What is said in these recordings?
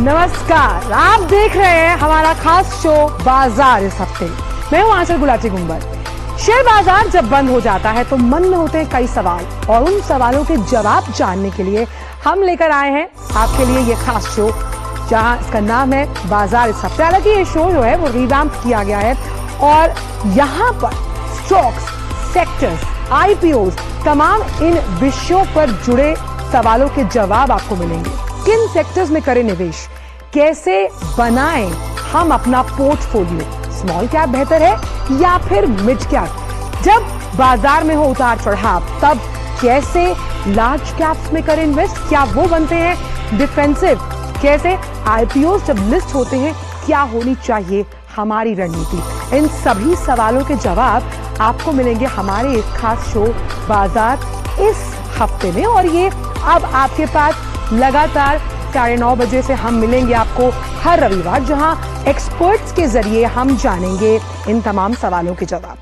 नमस्कार, आप देख रहे हैं हमारा खास शो बाजार इस हफ्ते। मैं हूं आंचल गुलाटी गुंबर। शेयर बाजार जब बंद हो जाता है तो मन में होते हैं कई सवाल, और उन सवालों के जवाब जानने के लिए हम लेकर आए हैं आपके लिए ये खास शो, जहां इसका नाम है बाजार इस हफ्ते। हालांकि ये शो जो है वो रिवैम्प किया गया है और यहाँ पर स्टॉक्स, सेक्टर्स, आईपीओज, तमाम इन विषयों पर जुड़े सवालों के जवाब आपको मिलेंगे। किन सेक्टर्स में करें निवेश, कैसे बनाएं हम अपना पोर्टफोलियो, स्मॉल कैप बेहतर है या फिर मिड कैप, जब बाजार में हो उतार चढ़ाव तब कैसे लार्ज कैप्स में करें इन्वेस्ट, क्या वो बनते हैं डिफेंसिव, कैसे आईपीओ जब लिस्ट होते हैं क्या होनी चाहिए हमारी रणनीति। इन सभी सवालों के जवाब आपको मिलेंगे हमारे एक खास शो बाजार इस हफ्ते में। और ये अब आपके पास लगातार 9:30 बजे से हम मिलेंगे आपको हर रविवार, जहां एक्सपर्ट्स के जरिए हम जानेंगे इन तमाम सवालों के जवाब।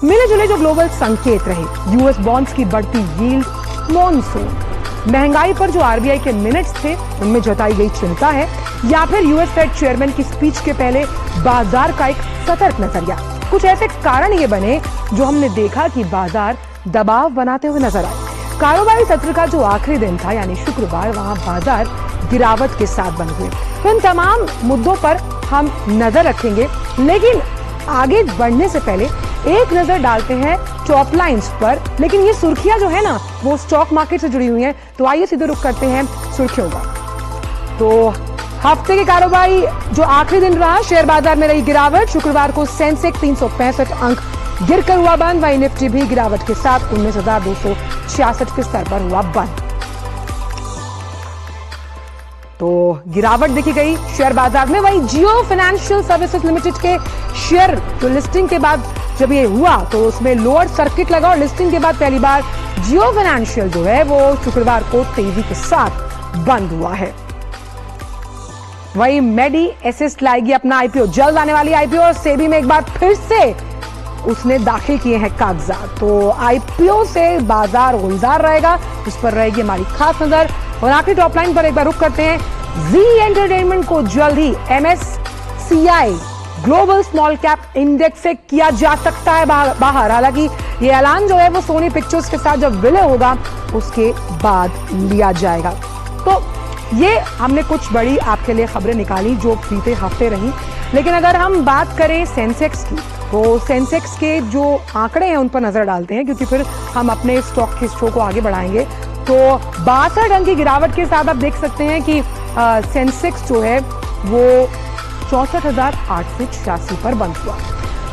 मिले जुले जो ग्लोबल संकेत रहे, यूएस बॉन्ड्स की बढ़ती यील्ड, मॉनसून, महंगाई पर जो आरबीआई के मिनट्स थे उनमें जताई गई चिंता है, या फिर यूएस फेड चेयरमैन की स्पीच के पहले बाजार का एक सतर्क नजरिया। कुछ ऐसे कारण ये बने जो हमने देखा कि बाजार दबाव बनाते हुए नजर आए। कारोबारी सत्र का जो आखिरी दिन था यानी शुक्रवार, वहां बाजार गिरावट के साथ बंद हुए। तो इन तमाम मुद्दों पर हम नजर रखेंगे, लेकिन आगे बढ़ने से पहले एक नजर डालते हैं टॉप लाइंस पर। लेकिन ये सुर्खियां जो है ना वो स्टॉक मार्केट से जुड़ी हुई हैं, तो आइए सीधे रुख करते हैं सुर्खियों का। तो हफ्ते के कारोबारी जो आखिरी दिन रहा, शेयर बाजार में रही गिरावट। शुक्रवार को सेंसेक्स 365 अंक गिरकर हुआ बंद, वहीं निफ्टी भी गिरावट के साथ 19,266 के स्तर पर हुआ बंद। तो गिरावट देखी गई शेयर बाजार में। वहीं जियो फाइनेंशियल सर्विसेज लिमिटेड के शेयर जो लिस्टिंग के बाद जब ये हुआ तो उसमें लोअर सर्किट लगा, और लिस्टिंग के बाद पहली बार जियो फाइनेंशियल जो है वो शुक्रवार को तेजी के साथ बंद हुआ है। वहीं मेडी एसिस्ट लाएगी अपना आईपीओ, जल्द आने वाली आईपीओ, और सेबी में एक बार फिर से उसने दाखिल किए हैं कागजात। तो आईपीओ से बाजार गुलजार रहेगा, उस पर रहेगी हमारी खास नजर। और आखिरी टॉप लाइन पर एक बार रुख करते हैं। जी एंटरटेनमेंट को जल्द ही MSCI global small cap index से किया जा सकता है बाहर। हालांकि ये ऐलान जो है वो सोनी पिक्चर्स के साथ जब विलय होगा उसके बाद लिया जाएगा। तो ये हमने कुछ बड़ी आपके लिए खबरें निकाली जो बीते हफ्ते रही। लेकिन अगर हम बात करें सेंसेक्स की, तो सेंसेक्स के जो आंकड़े हैं उन पर नजर डालते हैं, क्योंकि फिर हम अपने स्टॉक के शो को आगे बढ़ाएंगे। तो 62 अंक की गिरावट के साथ आप देख सकते हैं कि सेंसेक्स जो है वो 64,886 पर बंद हुआ।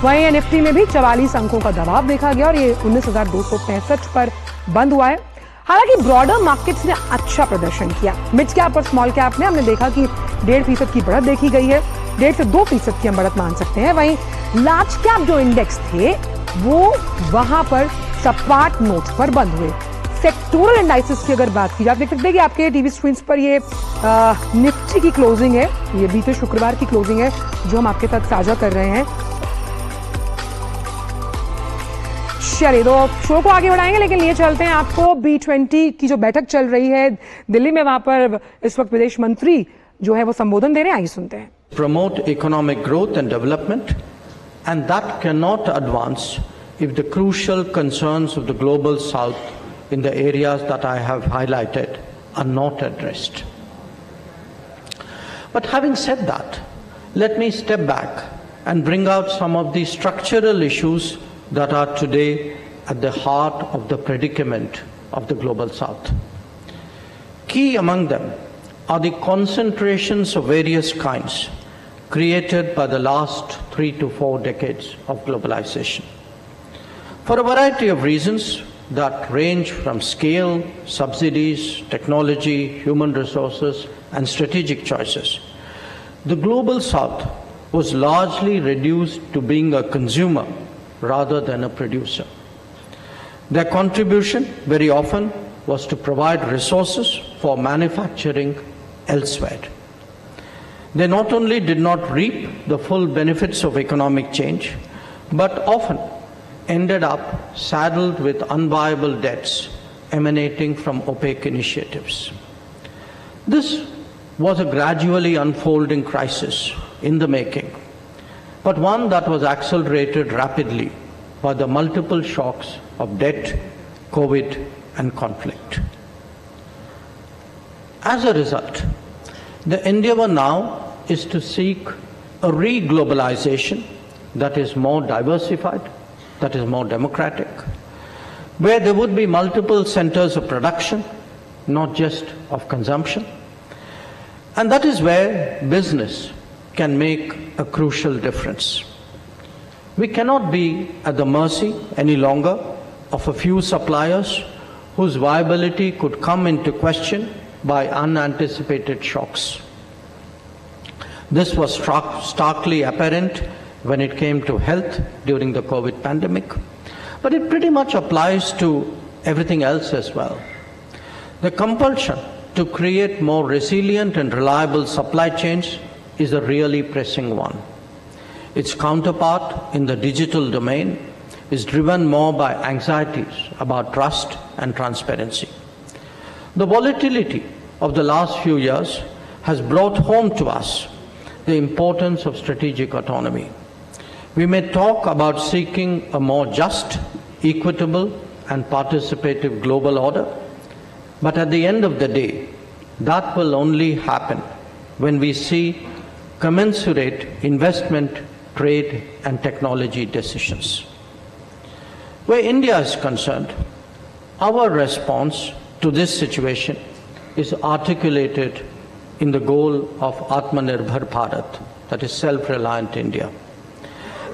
वहीं निफ्टी में भी 44 अंकों का दबाव देखा गया और ये 19,265 पर बंद हुआ है। हालांकि ब्रॉडर मार्केट्स ने अच्छा प्रदर्शन किया। मिड कैप और स्मॉल कैप में हमने देखा कि 1.5% की बढ़त देखी गई है, 1.5 से 2% की हम बढ़त मान सकते हैं। वहीं लार्ज कैप जो इंडेक्स थे वो वहां पर सपाट नोट पर बंद हुए। सेक्टोरल इंडाइसेस की अगर बात की जाए, देख सकते हैं कि आपके टीवी स्क्रीन पर ये निफ्टी की क्लोजिंग है, ये बीते शुक्रवार की क्लोजिंग है जो हम आपके साथ साझा कर रहे हैं। चलिए तो शो को आगे बढ़ाएंगे, लेकिन लिए चलते हैं आपको B20 की जो बैठक चल रही है दिल्ली में, वहां पर इस वक्त विदेश मंत्री जो है वो संबोधन दे रहे हैं। आइए सुनते हैं। Promote economic growth and development, and that cannot advance if the crucial concerns of the global south in the areas that I have highlighted are not addressed. But having said that, let me step back and bring out some of the structural issues that are today at the heart of the predicament of the global south. Key among them are the concentrations of various kinds created by the last 3 to 4 decades of globalization. For a variety of reasons that range from scale, subsidies, technology, human resources, and strategic choices, the global south was largely reduced to being a consumer rather than a producer. Their contribution very often was to provide resources for manufacturing elsewhere. They not only did not reap the full benefits of economic change, but often ended up saddled with unviable debts emanating from opaque initiatives. This was a gradually unfolding crisis in the making, but one that was accelerated rapidly by the multiple shocks of debt, COVID, and conflict. As a result, the endeavor now is to seek a re-globalization that is more diversified, that is more democratic, where there would be multiple centers of production, not just of consumption. And that is where business can make a crucial difference. We cannot be at the mercy any longer of a few suppliers whose viability could come into question by unanticipated shocks. This was starkly apparent when it came to health during the COVID pandemic, but it pretty much applies to everything else as well. The compulsion to create more resilient and reliable supply chains is a really pressing one. Its counterpart in the digital domain is driven more by anxieties about trust and transparency. The volatility of the last few years has brought home to us the importance of strategic autonomy. We may talk about seeking a more just, equitable, and participative global order, but at the end of the day, that will only happen when we see commensurate investment, trade, and technology decisions. Where India is concerned, our response to this situation is articulated in the goal of Atmanirbhar Bharat, that is self-reliant India.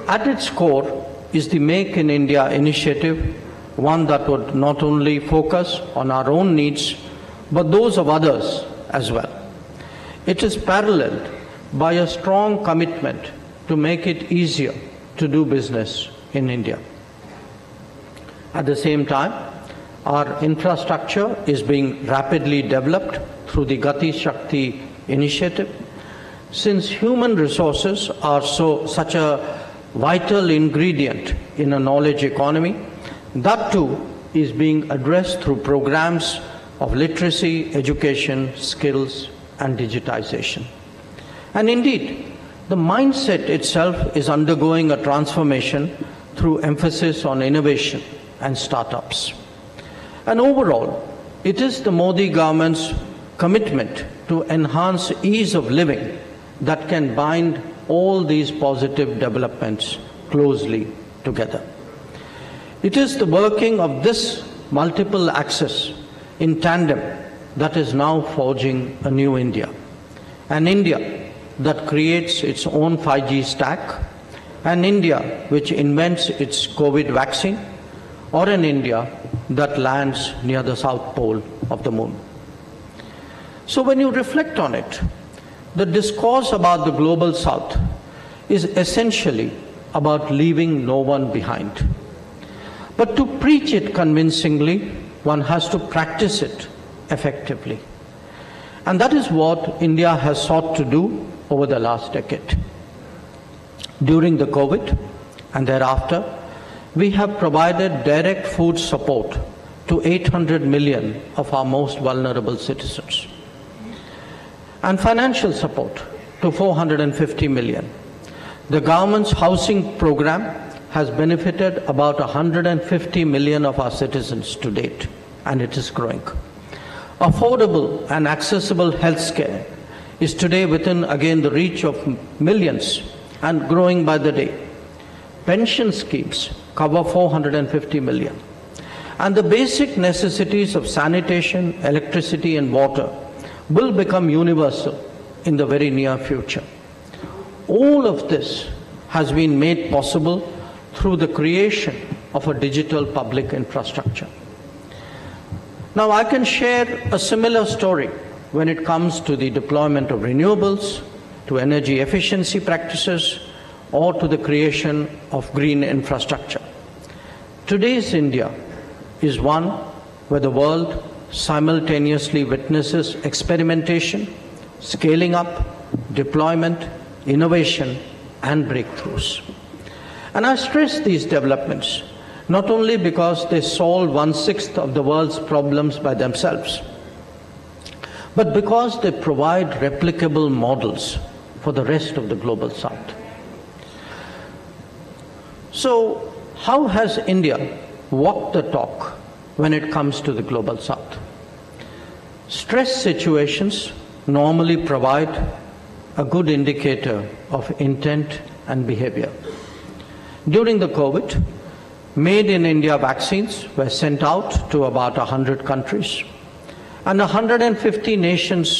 At its core is the Make in India initiative, one that would not only focus on our own needs, but those of others as well. It is paralleled by a strong commitment to make it easier to do business in India. At the same time, our infrastructure is being rapidly developed through the Gati Shakti initiative. Since human resources are such a vital ingredient in a knowledge economy, that too is being addressed through programs of literacy, education, skills, and digitization. And indeed, the mindset itself is undergoing a transformation through emphasis on innovation and startups. And overall, it is the Modi government's commitment to enhance ease of living that can bind all these positive developments closely together. It is the working of this multiple axis in tandem that is now forging a new India. An India that creates its own 5G stack, an India which invents its COVID vaccine, or an India that lands near the South Pole of the moon. So when you reflect on it, the discourse about the global South is essentially about leaving no one behind. But to preach it convincingly, one has to practice it effectively. And that is what India has sought to do over the last decade. During the COVID and thereafter, we have provided direct food support to 800 million of our most vulnerable citizens, and financial support to 450 million. The government's housing program has benefited about 150 million of our citizens to date, and it is growing. Affordable and accessible health care is today within, again, the reach of millions and growing by the day. Pension schemes cover 450 million. And the basic necessities of sanitation, electricity, and water will become universal in the very near future. All of this has been made possible through the creation of a digital public infrastructure. Now, I can share a similar story when it comes to the deployment of renewables, to energy efficiency practices, or to the creation of green infrastructure. Today's India is one where the world simultaneously witnesses experimentation, scaling up, deployment, innovation, and breakthroughs. And I stress these developments not only because they solve 1/6 of the world's problems by themselves, but because they provide replicable models for the rest of the global south. So, how has India walked the talk when it comes to the global south? Stress situations normally provide a good indicator of intent and behavior. During the COVID, Made in India vaccines were sent out to about 100 countries, and 150 nations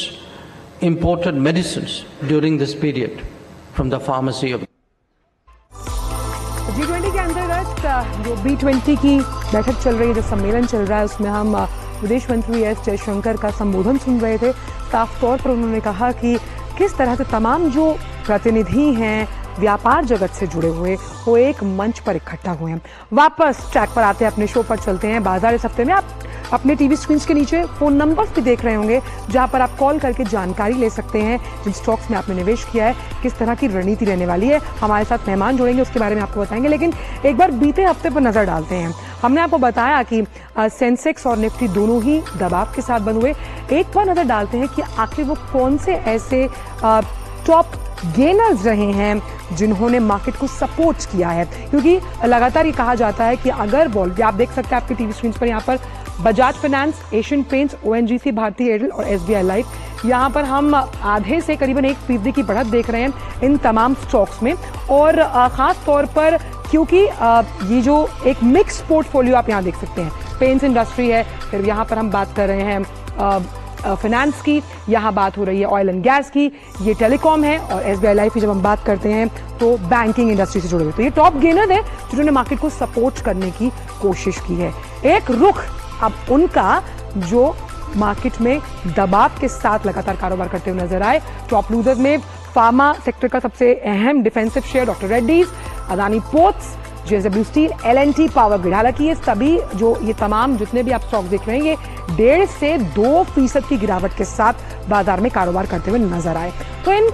imported medicines during this period from the pharmacy of G20 के अंतर्गत जो B20 की बैठक चल रही है, जो सम्मेलन चल रहा है, उसमें हम विदेश मंत्री एस जयशंकर का संबोधन सुन रहे थे। साफ तौर पर उन्होंने कहा कि किस तरह से तमाम जो प्रतिनिधि हैं व्यापार जगत से जुड़े हुए, वो एक मंच पर इकट्ठा हुए हैं। वापस ट्रैक पर आते हैं, अपने शो पर चलते हैं। बाजार इस हफ्ते में आप अपने टीवी स्क्रीन के नीचे फोन नंबर्स भी देख रहे होंगे, जहां पर आप कॉल करके जानकारी ले सकते हैं जिन स्टॉक्स में आपने निवेश किया है, किस तरह की रणनीति रहने वाली है। हमारे साथ मेहमान जुड़ेंगे, उसके बारे में आपको बताएंगे, लेकिन एक बार बीते हफ्ते पर नजर डालते हैं। हमने आपको बताया कि सेंसेक्स और निफ्टी दोनों ही दबाव के साथ बंद हुए। एक बार नजर डालते हैं कि आखिर वो कौन से ऐसे टॉप गेनर्स रहे हैं जिन्होंने मार्केट को सपोर्ट किया है, क्योंकि लगातार ये कहा जाता है कि अगर आप देख सकते हैं आपके टीवी स्क्रीन पर, यहाँ पर Bajaj finance, Asian paints, ONGC, भारतीय एयरटेल और SBI लाइफ, यहाँ पर हम आधे से करीबन 1% की बढ़त देख रहे हैं इन तमाम स्टॉक्स में। और खास तौर पर क्योंकि ये जो एक मिक्स पोर्टफोलियो आप यहाँ देख सकते हैं, पेंट्स इंडस्ट्री है, फिर यहाँ पर हम बात कर रहे हैं फाइनेंस की, यहाँ बात हो रही है ऑयल एंड गैस की, ये टेलीकॉम है, और SBI लाइफ की जब हम बात करते हैं तो बैंकिंग इंडस्ट्री से जुड़े हुए। तो ये टॉप गेनर है जिन्होंने मार्केट को सपोर्ट करने की कोशिश की है। एक रुख अब उनका जो मार्केट में दबाव के साथ लगातार कारोबार करते हुए नजर आए। टॉप लूजर्स में फार्मा सेक्टर का सबसे अहम defensive share doctor Reddy's, Adani ports, JSW steel, L&T power grid. हालांकि ये सभी ये तमाम जितने भी आप स्टॉक देख रहे हैं, ये 1.5 से 2% की गिरावट के साथ बाजार में कारोबार करते हुए नजर आए। तो इन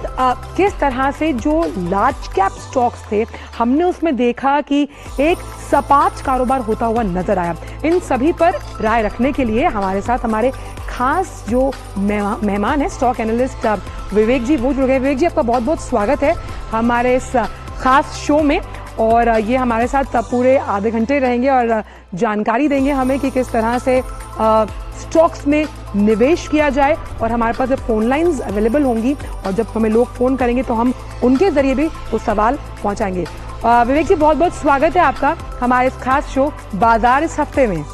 किस तरह से जो लार्ज कैप स्टॉक्स थे, हमने उसमें देखा कि एक सपाट कारोबार होता हुआ नजर आया। इन सभी पर राय रखने के लिए हमारे साथ हमारे खास जो मेहमान है, स्टॉक एनालिस्ट विवेक जी, वो जुड़ गए। विवेक जी, आपका बहुत बहुत स्वागत है हमारे इस खास शो में, और ये हमारे साथ पूरे आधे घंटे रहेंगे और जानकारी देंगे हमें कि किस तरह से स्टॉक्स में निवेश किया जाए। और हमारे पास फोन लाइंस अवेलेबल होंगी, और जब हमें लोग फोन करेंगे तो हम उनके जरिए भी वो सवाल पहुंचाएंगे। विवेक जी, बहुत बहुत स्वागत है आपका हमारे इस खास शो बाजार इस हफ्ते में।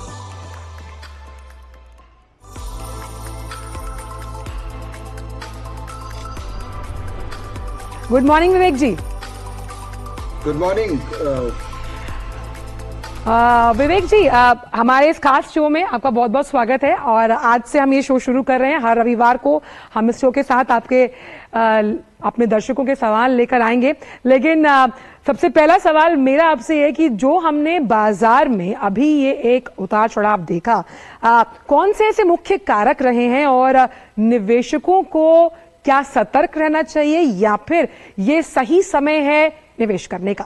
गुड मॉर्निंग विवेक जी। गुड मॉर्निंग विवेक जी, हमारे इस खास शो में आपका बहुत बहुत स्वागत है। और आज से हम ये शो शुरू कर रहे हैं, हर रविवार को हम इस शो के साथ आपके अपने दर्शकों के सवाल लेकर आएंगे। लेकिन सबसे पहला सवाल मेरा आपसे है कि जो हमने बाजार में अभी ये एक उतार चढ़ाव देखा, कौन से ऐसे मुख्य कारक रहे हैं, और निवेशकों को क्या सतर्क रहना चाहिए, या फिर ये सही समय है निवेश करने का?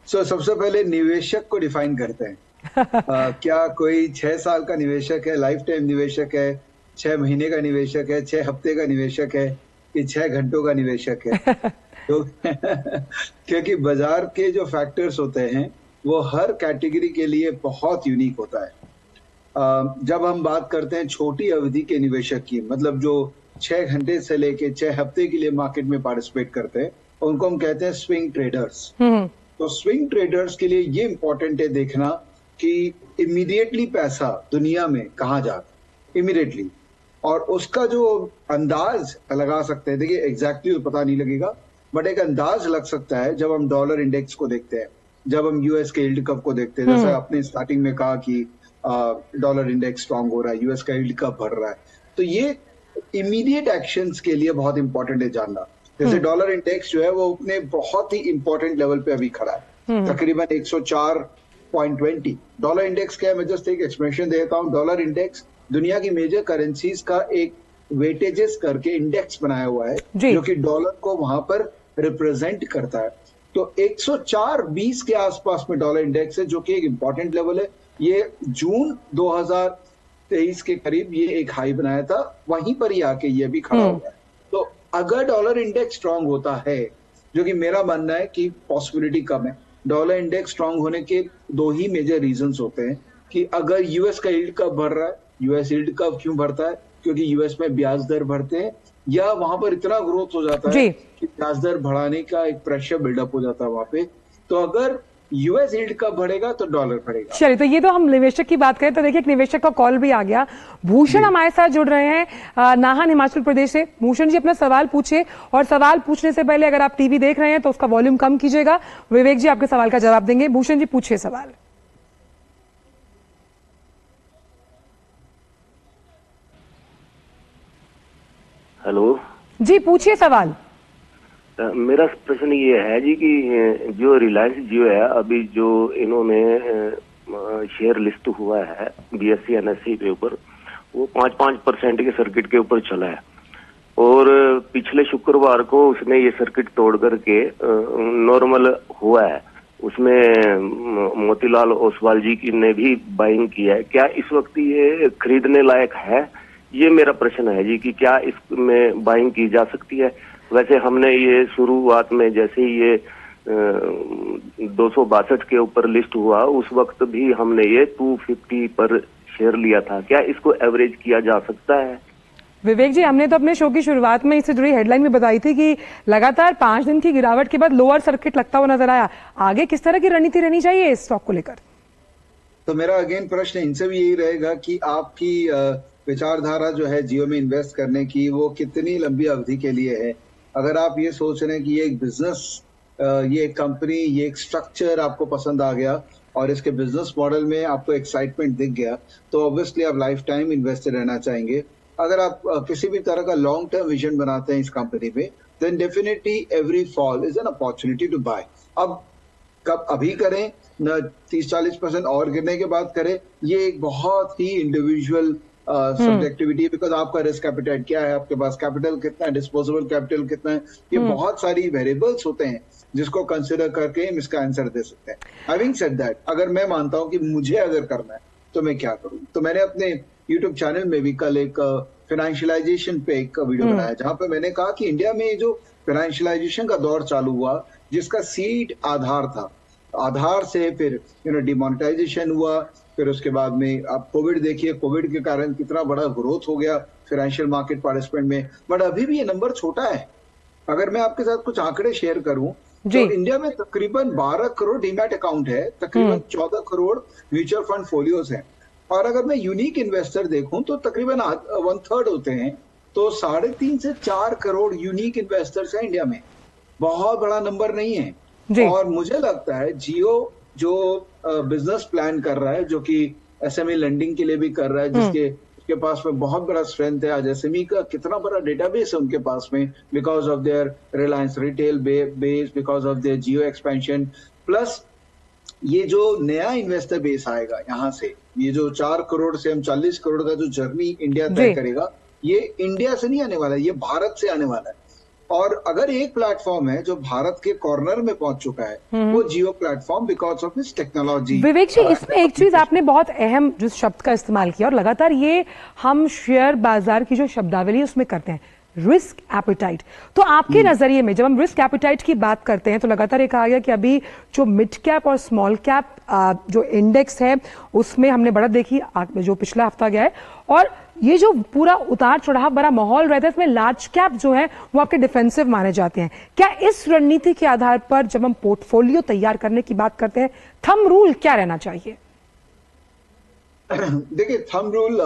सबसे पहले निवेशक को डिफाइन करते हैं। क्या कोई 6 साल का निवेशक है, लाइफ टाइम निवेशक है, 6 महीने का निवेशक है, 6 हफ्ते का निवेशक है, कि 6 घंटों का निवेशक है? तो क्योंकि बाजार के जो फैक्टर्स होते हैं वो हर कैटेगरी के लिए बहुत यूनिक होता है। जब हम बात करते हैं छोटी अवधि के निवेशक की, मतलब जो 6 घंटे से लेके 6 हफ्ते के लिए मार्केट में पार्टिसिपेट करते हैं, उनको हम कहते हैं स्विंग ट्रेडर्स। तो स्विंग ट्रेडर्स के लिए ये इंपॉर्टेंट है देखना कि इमीडिएटली पैसा दुनिया में कहाँ जाता, इमीडिएटली, और उसका जो अंदाज लगा सकते हैं। देखिए एग्जैक्टली तो पता नहीं लगेगा, बट एक अंदाज लग सकता है जब हम डॉलर इंडेक्स को देखते हैं, जब हम यूएस के यील्ड कर्व को देखते हैं। जैसे आपने स्टार्टिंग में कहा कि डॉलर इंडेक्स स्ट्रांग हो रहा है, यूएस का यील्ड कर्व बढ़ रहा है, तो ये इमीडिएट एक्शंस के लिए बहुत इंपॉर्टेंट है जानना। जैसे डॉलर इंडेक्स जो है वो अपने बहुत ही इंपॉर्टेंट लेवल पे अभी खड़ा है, तकरीबन 104.20। डॉलर इंडेक्स क्या है, मैं जस्ट एक एक्सप्लेनेशन देता हूँ। डॉलर इंडेक्स दुनिया की मेजर करेंसीज का एक वेटेजेस करके इंडेक्स बनाया हुआ है, जो कि डॉलर को वहां पर रिप्रेजेंट करता है। तो 104.20 के आसपास में डॉलर इंडेक्स है, जो कि एक इंपॉर्टेंट लेवल है। ये जून 23 के करीब ये एक हाई बनाया था, वहीं पर ही आके ये भी खड़ा हो गया। तो अगर डॉलर इंडेक्स स्ट्रांग होता है, जो कि मेरा मानना है कि पॉसिबिलिटी कम है, डॉलर इंडेक्स स्ट्रांग होने के दो ही मेजर रीजंस होते हैं कि अगर यूएस का यील्ड कर्व बढ़ रहा है, यूएस यील्ड कर्व क्यों बढ़ता है, क्योंकि यूएस में ब्याज दर बढ़ते हैं, या वहां पर इतना ग्रोथ हो जाता है कि ब्याज दर बढ़ाने का एक प्रेशर बिल्डअप हो जाता है वहां पे। तो अगर यूएस यील्ड कर्व बढ़ेगा तो डॉलर बढ़ेगा। चलिए, तो ये तो हम निवेशक की बात करें तो देखिए एक निवेशक का कॉल भी आ गया। भूषण हमारे साथ जुड़ रहे हैं नाहन हिमाचल प्रदेश से। भूषण जी अपना सवाल पूछिए, और सवाल पूछने से पहले अगर आप टीवी देख रहे हैं तो उसका वॉल्यूम कम कीजिएगा। विवेक जी आपके सवाल का जवाब देंगे। भूषण जी पूछिए सवाल। हेलो जी, पूछिए सवाल। मेरा प्रश्न ये है जी कि जो रिलायंस जियो है, अभी जो इन्होंने शेयर लिस्ट हुआ है बीएससी एनएससी के ऊपर, वो 5% के सर्किट के ऊपर चला है, और पिछले शुक्रवार को उसने ये सर्किट तोड़ करके नॉर्मल हुआ है। उसमें मोतीलाल ओसवाल जी की ने भी बाइंग किया है। क्या इस वक्त ये खरीदने लायक है? ये मेरा प्रश्न है जी कि क्या इसमें बाइंग की जा सकती है? वैसे हमने ये शुरुआत में जैसे ही ये 262 के ऊपर लिस्ट हुआ, उस वक्त भी हमने ये 250 पर शेयर लिया था। क्या इसको एवरेज किया जा सकता है? विवेक जी, हमने तो अपने शो की शुरुआत में इससे जुड़ी हेडलाइन में बताई थी कि लगातार 5 दिन की गिरावट के बाद लोअर सर्किट लगता हुआ नजर आया। आगे किस तरह की रणनीति रहनी चाहिए इस स्टॉक को लेकर? तो मेरा अगेन प्रश्न इनसे भी यही रहेगा कि आपकी विचारधारा जो है जियो में इन्वेस्ट करने की, वो कितनी लंबी अवधि के लिए है। अगर आप ये सोच रहे हैं कि ये एक बिजनेस, ये एक कंपनी, ये एक स्ट्रक्चर आपको पसंद आ गया और इसके बिजनेस मॉडल में आपको एक्साइटमेंट दिख गया, तो ऑब्वियसली आप लाइफ टाइम इन्वेस्टेड रहना चाहेंगे। अगर आप किसी भी तरह का लॉन्ग टर्म विजन बनाते हैं इस कंपनी में, then definitely every fall is an opportunity to buy. अब कब अभी करें न 30-40% और गिरने के बाद करें, ये एक बहुत ही इंडिविजुअल सब्जेक्टिविटी, बिकॉज आपका रिस्क एपिटाइट क्या है, आपके पास कैपिटल कितना है, डिस्पोजेबल कैपिटल कितना है, ये बहुत सारी वेरिएबल्स होते हैं जिसको कंसिडर करके हम इसका आंसर दे सकते हैं। हैविंग सेड दैट, अगर मैं मानता हूं कि मुझे अगर करना है तो मैं क्या करूं, तो मैंने अपने यूट्यूब चैनल में भी कल एक फाइनेंशियलाइजेशन पे एक वीडियो बनाया, जहां पे मैंने कहा कि इंडिया में जो फाइनेंशियलाइजेशन का दौर चालू हुआ, जिसका सीड आधार था, आधार से फिर डिमोनेटाइजेशन हुआ, फिर उसके बाद में आप कोविड देखिए, कोविड के कारण कितना बड़ा ग्रोथ हो गया फाइनेंशियल मार्केट पार्टिसिपेंट में, बट अभी भी ये नंबर छोटा है। अगर मैं आपके साथ कुछ आंकड़े शेयर करूं तो इंडिया में तकरीबन 12 करोड़ डीमैट अकाउंट है, तकरीबन 14 करोड़ म्यूचुअल फंड फोलियोज हैं, और अगर मैं यूनिक इन्वेस्टर देखूं तो तकरीबन 1/3 होते हैं। तो 3.5 से 4 करोड़ यूनिक इन्वेस्टर्स हैं इंडिया में, बहुत बड़ा नंबर नहीं है। और मुझे लगता है जियो जो बिजनेस प्लान कर रहा है, जो कि एसएमई लेंडिंग के लिए भी कर रहा है, जिसके उसके पास में बहुत बड़ा स्ट्रेंथ है। आज एसएमई का कितना बड़ा डेटाबेस है उनके पास में, because of their Reliance retail base, because of their Jio expansion, plus ये जो नया इन्वेस्टर बेस आएगा यहाँ से, ये जो 4 करोड़ से हम 40 करोड़ का जो जर्नी इंडिया तय करेगा, ये इंडिया से नहीं आने वाला है, ये भारत से आने वाला है। और अगर एक प्लेटफॉर्म है जो भारत के कॉर्नर में पहुंच चुका है, वो जियो प्लेटफॉर्म, बिकॉज ऑफ इस टेक्नोलॉजी। विवेक जी, इसमें एक चीज आपने बहुत अहम जो शब्द का इस्तेमाल किया, और लगातार ये हम शेयर बाजार की जो शब्दावली उसमें करते हैं, रिस्क एपिटाइट। तो आपके नजरिए में जब हम रिस्क एपिटाइट की बात करते हैं तो लगातार ये कहा गया कि अभी जो मिड कैप और स्मॉल कैप जो इंडेक्स है उसमें हमने बढ़त देखी जो पिछला हफ्ता गया है, और ये जो पूरा उतार चढ़ाव भरा माहौल रहता है इसमें लार्ज कैप जो है वो आपके डिफेंसिव माने जाते हैं। क्या इस रणनीति के आधार पर जब हम पोर्टफोलियो तैयार करने की बात करते हैं, थंब रूल क्या रहना चाहिए? देखिए, थंब रूल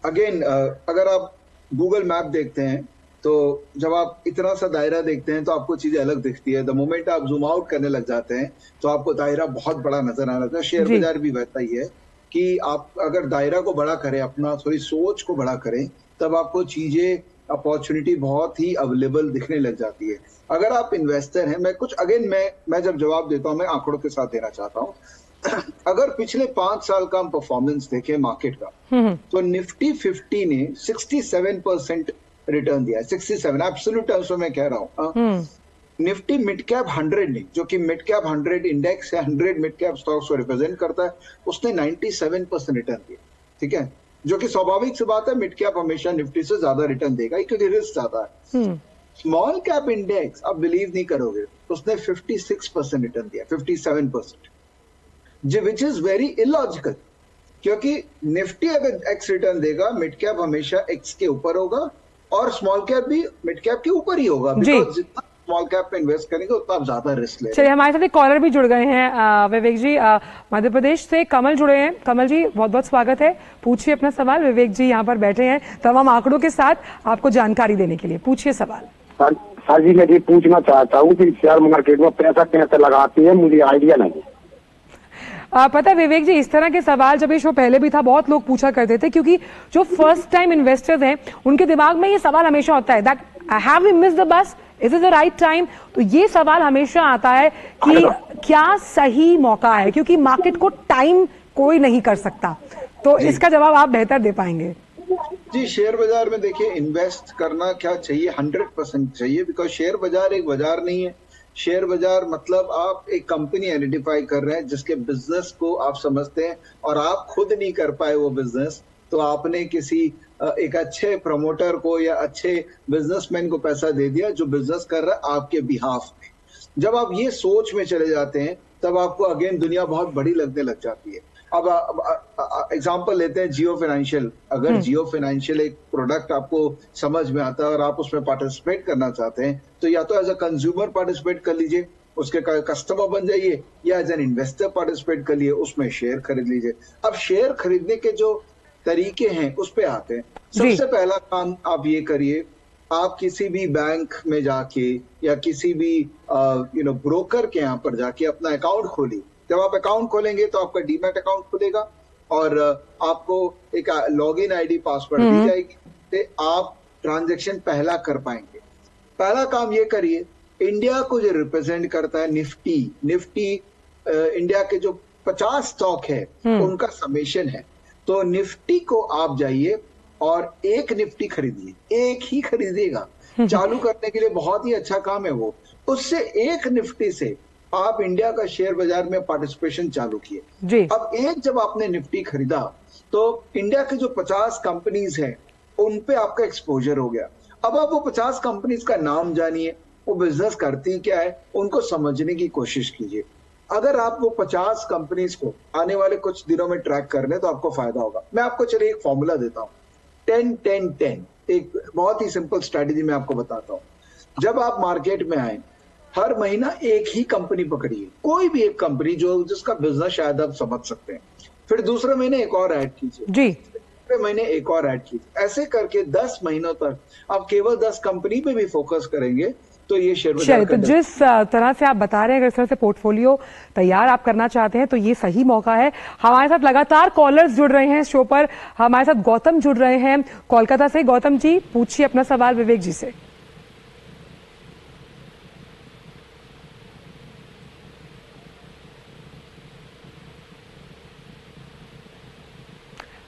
अगेन, अगर आप गूगल मैप देखते हैं तो जब आप इतना सा दायरा देखते हैं तो आपको चीजें अलग दिखती है। द मोमेंट आप जूम आउट करने लग जाते हैं तो आपको दायरा बहुत बड़ा नजर आने लगता है। शेयर बाजार भी वैसा ही है कि आप अगर दायरा को बड़ा करें, अपना थोड़ी सोच को बड़ा करें, तब आपको चीजें, अपॉर्चुनिटी बहुत ही अवेलेबल दिखने लग जाती है। अगर आप इन्वेस्टर हैं, मैं जब जवाब देता हूं मैं आंकड़ों के साथ देना चाहता हूं। अगर पिछले 5 साल का हम परफॉर्मेंस देखें मार्केट का, तो निफ्टी 50 ने 67% रिटर्न दिया है। 67 एब्सोल्यूट टर्म्स में मैं कह रहा हूं। निफ्टी मिड कैप 100 ने, जो कि मिड कैप 100 इंडेक्स है, 100 मिड कैप स्टॉक्स को रिप्रेजेंट करता है, उसने 97% रिटर्न दिया। ठीक है, जो कि स्वाभाविक सी बात है, मिड कैप हमेशा निफ्टी से ज्यादा रिटर्न देगा क्योंकि रिस्क ज्यादा है। स्मॉल कैप इंडेक्स आप बिलीव नहीं करोगे, उसने 56% रिटर्न दिया, 57%, विच इज वेरी इलॉजिकल, क्योंकि निफ्टी अगर एक्स रिटर्न देगा, मिड कैप हमेशा एक्स के ऊपर होगा और स्मॉल कैप भी मिड कैप के ऊपर ही होगा, बिकॉज जितना स्मॉल कैप पे इन्वेस्ट करेंगे उतना आप ज्यादा रिस्क ले। चलिए, हमारे साथ एक कॉलर भी जुड़ गए हैं विवेक जी, मध्य प्रदेश से कमल जुड़े हैं। कमल जी, बहुत बहुत स्वागत है, पूछिए अपना सवाल। विवेक जी यहाँ पर बैठे हैं तमाम आंकड़ों के साथ आपको जानकारी देने के लिए, पूछिए सवाल। सर जी, मैं ये पूछना चाहता हूँ कि शेयर मार्केट में पैसा कैसे लगाती है, मुझे आइडिया नहीं। पता है विवेक जी, इस तरह के सवाल जब ये शो पहले भी था बहुत लोग पूछा करते थे, क्योंकि जो फर्स्ट टाइम इन्वेस्टर्स हैं उनके दिमाग में ये सवाल हमेशा होता है that have we missed the bus, is it the right time. तो ये सवाल हमेशा आता है कि क्या सही मौका है, क्योंकि मार्केट को टाइम कोई नहीं कर सकता। तो इसका जवाब आप बेहतर दे पाएंगे। जी, शेयर बाजार में देखिए इन्वेस्ट करना क्या चाहिए, 100% चाहिए, बिकॉज शेयर बाजार एक बाजार नहीं है। शेयर बाजार मतलब आप एक कंपनी आइडेंटिफाई कर रहे हैं जिसके बिजनेस को आप समझते हैं और आप खुद नहीं कर पाए वो बिजनेस, तो आपने किसी एक अच्छे प्रमोटर को या अच्छे बिजनेसमैन को पैसा दे दिया जो बिजनेस कर रहा है आपके बिहाफ में। जब आप ये सोच में चले जाते हैं तब आपको अगेन दुनिया बहुत बड़ी लगने लग जाती है। अब एग्जांपल लेते हैं जियो फाइनेंशियल। अगर जियो फाइनेंशियल एक प्रोडक्ट आपको समझ में आता है और आप उसमें पार्टिसिपेट करना चाहते हैं, तो या तो एज अ कंज्यूमर पार्टिसिपेट कर लीजिए, उसके कस्टमर बन जाइए, या एज एन इन्वेस्टर पार्टिसिपेट कर लिए, उसमें शेयर खरीद लीजिए। अब शेयर खरीदने के जो तरीके हैं उस पे आते हैं। सबसे पहला काम आप ये करिए, आप किसी भी बैंक में जाके या किसी भी ब्रोकर के यहाँ पर जाके अपना अकाउंट खोलिए। जब आप अकाउंट खोलेंगे तो आपका डीमैट अकाउंट खुलेगा और आपको एक लॉगिन आईडी पासवर्ड दी जाएगी, तो आप ट्रांजैक्शन पहला कर पाएंगे। पहला काम ये करिए, इंडिया को जो रिप्रेजेंट करता है निफ्टी इंडिया के जो 50 स्टॉक है उनका समेशन है। तो निफ्टी को आप जाइए और एक निफ्टी खरीदिए, एक ही खरीदिएगा। चालू करने के लिए बहुत ही अच्छा काम है वो। उससे एक निफ्टी से आप इंडिया का शेयर बाजार में पार्टिसिपेशन चालू किए। अब एक जब आपने निफ्टी खरीदा तो इंडिया के जो 50 कंपनीज हैं उन पे आपका एक्सपोजर हो गया। अब आप वो 50 कंपनीज का नाम जानिए, वो बिजनेस करती क्या है उनको समझने की कोशिश कीजिए। अगर आप वो 50 कंपनीज को आने वाले कुछ दिनों में ट्रैक कर लें तो आपको फायदा होगा। मैं आपको चलिए एक फॉर्मूला देता हूँ, 10-10-10, एक बहुत ही सिंपल स्ट्रेटेजी मैं आपको बताता हूँ। जब आप मार्केट में आए, हर महीना एक ही कंपनी पकड़िए, कोई भी एक कंपनी जिसका बिजनेस शायद आप समझ सकते हैं। फिर दूसरे महीने एक और ऐड कीजिए, तीसरे महीने एक और ऐड कीजिए। ऐसे करके 10 महीनों तक आप केवल 10 कंपनी पे भी फोकस करेंगे तो ये शेयर बाजार। तो जिस तरह से आप बता रहे हैं, अगर इस तरह से पोर्टफोलियो तैयार आप करना चाहते हैं तो ये सही मौका है। हमारे साथ लगातार कॉलर्स जुड़ रहे हैं शो पर। हमारे साथ गौतम जुड़ रहे हैं कोलकाता से। गौतम जी, पूछिए अपना सवाल विवेक जी से।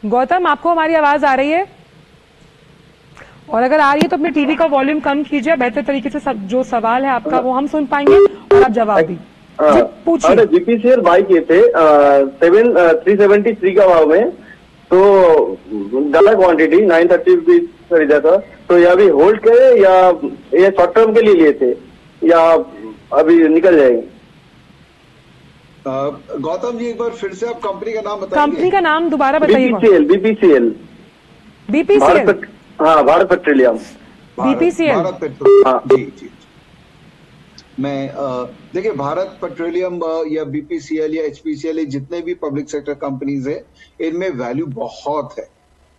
गौतम, आपको हमारी आवाज आ रही है? और अगर आ रही है तो अपने टीवी का वॉल्यूम कम कीजिए, बेहतर तरीके से जो सवाल है आपका वो हम सुन पाएंगे और आप जवाब भी पूछिए। बीपीसीएल बाई किए थे 373 का भाव में, तो ज्यादा क्वांटिटी 930 रुपीज खरीदा था, तो या अभी होल्ड करे या ये शॉर्ट टर्म के लिए लिए थे या अभी निकल जाएंगे? गौतम जी, एक बार फिर से आप कंपनी का नाम बताइए। कंपनी का नाम दोबारा बताइए। बीपीसीएल। हाँ, Bharat petroleum. BPCL, Bharat petroleum. जी। मैं देखिए, भारत पेट्रोलियम या बीपीसीएल या एचपीसीएल, जितने भी पब्लिक सेक्टर कंपनीज है, इनमें वैल्यू बहुत है,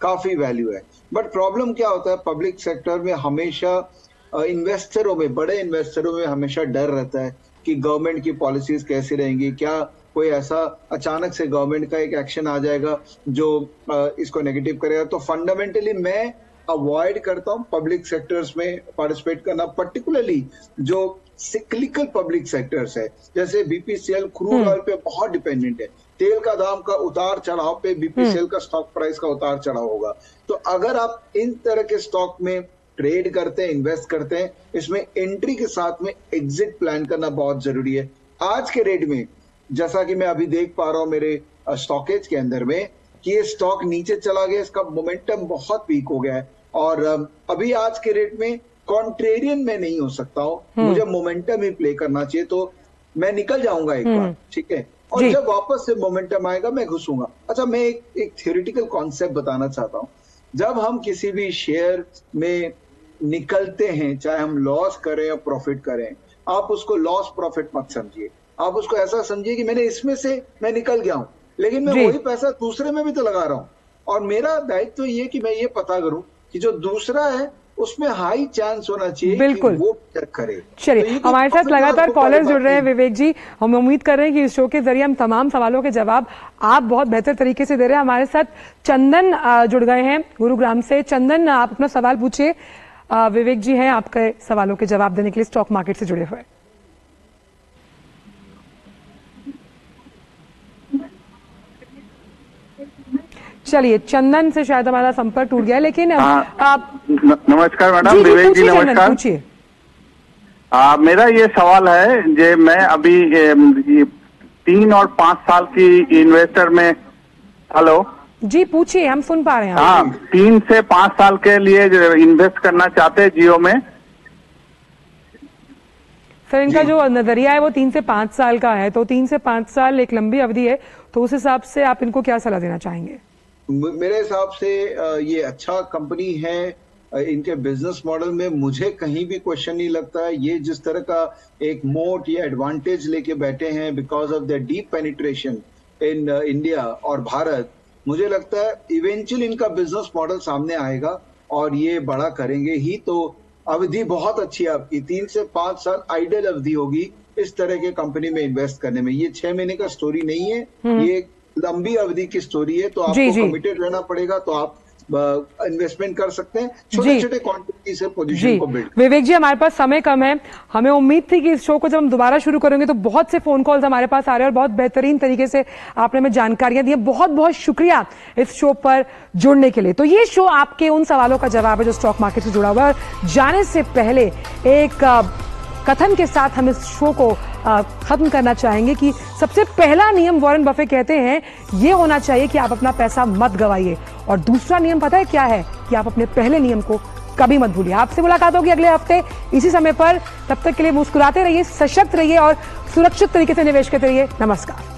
काफी वैल्यू है। बट प्रॉब्लम क्या होता है, पब्लिक सेक्टर में हमेशा इन्वेस्टरों में, बड़े इन्वेस्टरों में हमेशा डर रहता है कि गवर्नमेंट की पॉलिसीज कैसी रहेंगी, क्या कोई ऐसा अचानक से गवर्नमेंट का एक एक्शन आ जाएगा जो इसको नेगेटिव करेगा। तो फंडामेंटली मैं अवॉइड करता हूं पब्लिक सेक्टर्स में पार्टिसिपेट करना, पर्टिकुलरली जो सिक्लिकल पब्लिक सेक्टर्स है। जैसे बीपीसीएल क्रूड ऑयल पे बहुत डिपेंडेंट है, तेल का दाम का उतार चढ़ाव पे बीपीसीएल का स्टॉक प्राइस का उतार चढ़ाव होगा। तो अगर आप इन तरह के स्टॉक में ट्रेड करते हैं, इन्वेस्ट करते हैं, इसमें एंट्री के साथ में एग्जिट प्लान करना बहुत जरूरी है। आज के रेट में, जैसा कि मैं अभी देख पा रहा हूं मेरे स्टॉकेज के अंदर में, कि ये स्टॉक नीचे चला गया, इसका मोमेंटम बहुत वीक हो गया है और अभी आज के रेट में कॉन्ट्रेरियन में नहीं हो सकता हूँ, मुझे मोमेंटम ही प्ले करना चाहिए, तो मैं निकल जाऊंगा एक बार, ठीक है, और जब वापस से मोमेंटम आएगा मैं घुसूंगा। अच्छा, मैं एक थ्योरेटिकल कॉन्सेप्ट बताना चाहता हूँ। जब हम किसी भी शेयर में निकलते हैं, चाहे हम लॉस करें या प्रॉफिट करें, आप उसको लॉस प्रॉफिट मत समझिए, आप उसको ऐसा समझिए कि मैंने इसमें से मैं निकल गया हूं, लेकिन मैं वही पैसा दूसरे में भी तो लगा रहा हूं, और मेरा दायित्व ये कि मैं ये पता करूं कि जो दूसरा है उसमें हाई चांस होना चाहिए बिल्कुल कि वो चेक करे। चलिए, तो हमारे साथ लगातार कॉलर्स जुड़ रहे हैं विवेक जी। हम उम्मीद कर रहे हैं कि इस शो के जरिए हम तमाम सवालों के जवाब आप बहुत बेहतर तरीके से दे रहे हैं। हमारे साथ चंदन जुड़ गए हैं गुरुग्राम से। चंदन, आप अपना सवाल पूछिए। विवेक जी हैं आपके सवालों के जवाब देने के लिए स्टॉक मार्केट से जुड़े हुए। चलिए, चंदन से शायद हमारा संपर्क टूट गया, लेकिन आप नमस्कार मैडम। विवेक जी नमस्कार। पूछिए। मेरा ये सवाल है, जे मैं अभी 3 और 5 साल की इन्वेस्टर में, हेलो जी पूछिए, हम सुन पा रहे हैं। हाँ, 3 से 5 साल के लिए इन्वेस्ट करना चाहते हैं जियो में। सर, इनका जो नजरिया है वो 3 से 5 साल का है, तो 3 से 5 साल एक लंबी अवधि है, तो उस हिसाब से आप इनको क्या सलाह देना चाहेंगे? मेरे हिसाब से ये अच्छा कंपनी है, इनके बिजनेस मॉडल में मुझे कहीं भी क्वेश्चन नहीं लगता है। ये जिस तरह का एक मोट या एडवांटेज लेके बैठे हैं because of the deep penetration in India और भारत, मुझे लगता है इवेंचुअली इनका बिजनेस मॉडल सामने आएगा और ये बड़ा करेंगे ही। तो अवधि बहुत अच्छी है आपकी, 3 से 5 साल आइडियल अवधि होगी इस तरह के कंपनी में इन्वेस्ट करने में। ये 6 महीने का स्टोरी नहीं है, ये लंबी अवधि की स्टोरी है, तो आपको कमिटेड रहना पड़ेगा, तो आप इन्वेस्टमेंट कर सकते हैं छोटे छोटे क्वांटिटी से पोजीशन को बिल्ड। विवेक जी, हमारे पास समय कम है, हमें उम्मीद थी कि इस शो को जब हम दोबारा शुरू करेंगे तो बहुत से फोन कॉल्स हमारे पास आ रहे हैं और बहुत बेहतरीन तरीके से आपने हमें जानकारियां दी। बहुत बहुत शुक्रिया इस शो पर जुड़ने के लिए। तो ये शो आपके उन सवालों का जवाब है जो स्टॉक मार्केट से जुड़ा हुआ है। और जाने से पहले एक कथन के साथ हम इस शो को खत्म करना चाहेंगे कि सबसे पहला नियम वॉरेन बफे कहते हैं ये होना चाहिए कि आप अपना पैसा मत गवाइए, और दूसरा नियम पता है क्या है, कि आप अपने पहले नियम को कभी मत भूलिए। आपसे मुलाकात होगी अगले हफ्ते इसी समय पर। तब तक के लिए मुस्कुराते रहिए, सशक्त रहिए और सुरक्षित तरीके से निवेश करते रहिए। नमस्कार।